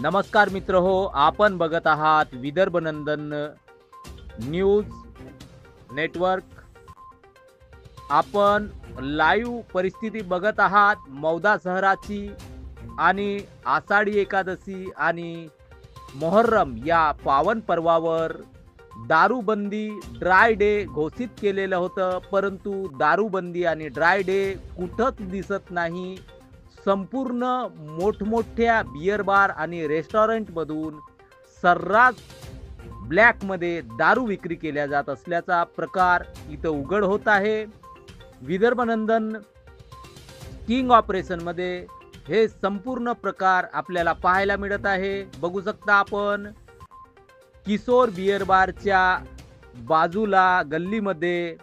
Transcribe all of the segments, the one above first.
नमस्कार मित्र हो, आपण बघत आहात विदर्भ नंदन न्यूज नेटवर्क। आपण लाईव्ह परिस्थिती बघत आहात मौदा शहराची आणि आषाढी एकादशी आणि मोहर्रम या पावन पर्वावर दारूबंदी ड्राय डे घोषित केलेलं होतं, परंतु दारूबंदी आणि ड्राय डे कुठंच दिसत नाही। संपूर्ण मोठमोठ्या बियर बार आणि रेस्टॉरंटमधून सर्रास ब्लॅकमध्ये दारू विक्री केल्या जात असल्याचा प्रकार इथं उघड होत आहे। विदर्भ नंदन किंग ऑपरेशनमध्ये हे संपूर्ण प्रकार आपल्याला पाहायला मिळत आहे। बघू शकता आपण किशोर बियर बारच्या बाजूला गल्लीमध्ये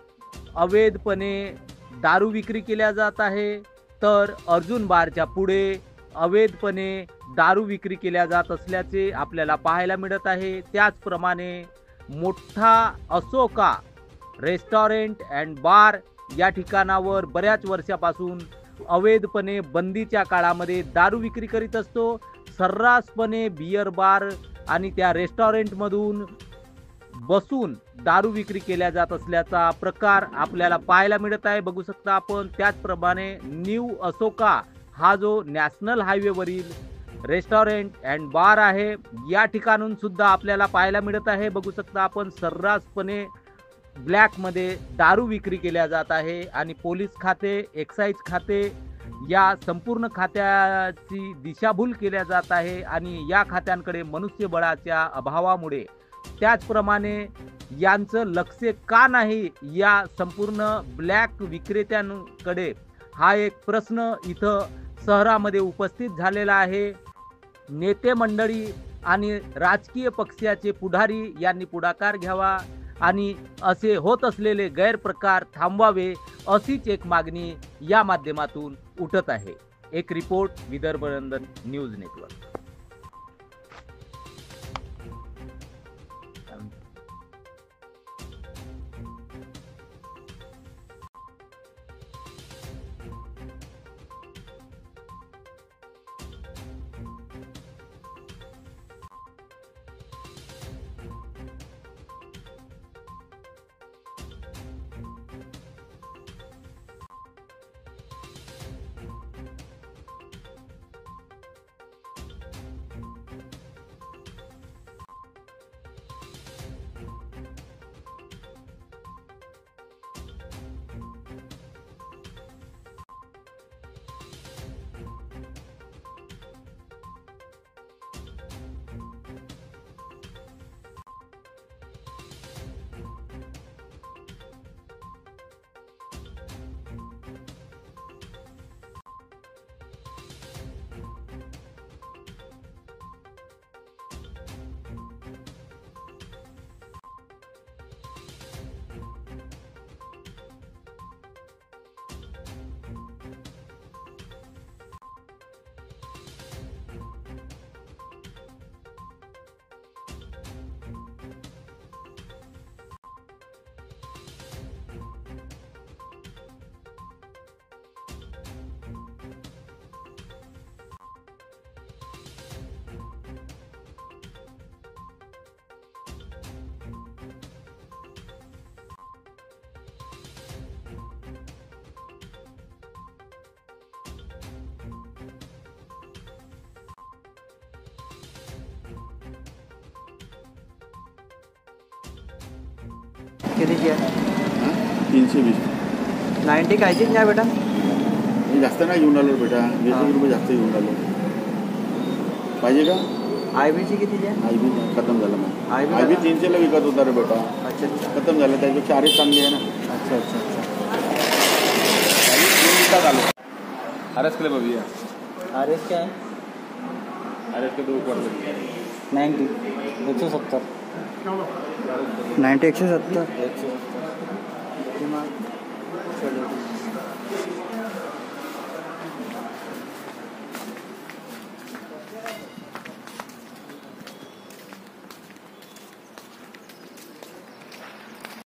अवैधपणे दारू विक्री केल्या जात आहे, तर अर्जुन बारच्या पुढे अवैधपणे दारू विक्री केल्या जात असल्याचे आपल्याला पाहायला मिळत आहे। त्याचप्रमाणे मोठा अशोका रेस्टॉरंट अँड बार या ठिकाणावर बऱ्याच वर्षापासून अवैधपणे बंदीच्या काळामध्ये दारू विक्री करीत असतो। सर्रासपणे बियर बार आणि त्या रेस्टॉरंटमधून बसून दारू विक्री केल्या जात असल्याचा प्रकार आपल्याला पाहायला मिळत आहे। बघू शकता आपण त्याचप्रमाणे न्यू अशोका हा जो नॅशनल हायवेवरील रेस्टॉरंट अँड बार आहे, या ठिकाणून सुद्धा आपल्याला पाहायला मिळत आहे। बघू शकता आपण सर्रासपणे ब्लॅकमध्ये दारू विक्री केल्या जात आहे आणि पोलीस खाते, एक्साईज खाते या संपूर्ण खात्याची दिशाभूल केल्या जात आहे आणि या खात्यांकडे मनुष्यबळाच्या अभावामुळे त्याचप्रमाणे यांचं लक्ष का नाही या संपूर्ण ब्लॅक विक्रेत्यांकडे, हा एक प्रश्न इथं शहरामध्ये उपस्थित झालेला आहे। नेते मंडळी आणि राजकीय पक्षाचे पुढारी यांनी पुढाकार घ्यावा आणि असे होत असलेले गैरप्रकार थांबवावे, अशीच एक मागणी या माध्यमातून उठत आहे। एक report Vidarbha Nandan news network. कितीची आहे? 320. 90 कायचीच नाही बेटा, मी जास्त नाही घेऊन आलो बेटा, 20 रुपये जास्त घेऊन आलो। पाहिजे का? IB ची कितीची आहे? IB खतम झालं मग। IB IB 300 ला विकत होता रे बेटा। अच्छा अच्छा खतम झालं, त्यापेक्षा आरएस चांगली आहे ना। अच्छा अच्छा अच्छा। विकत आलो आरएस के लिए भैया। RS क्या है? आरएस के 2 क्वार्टर 90 170 90 170 170 चलो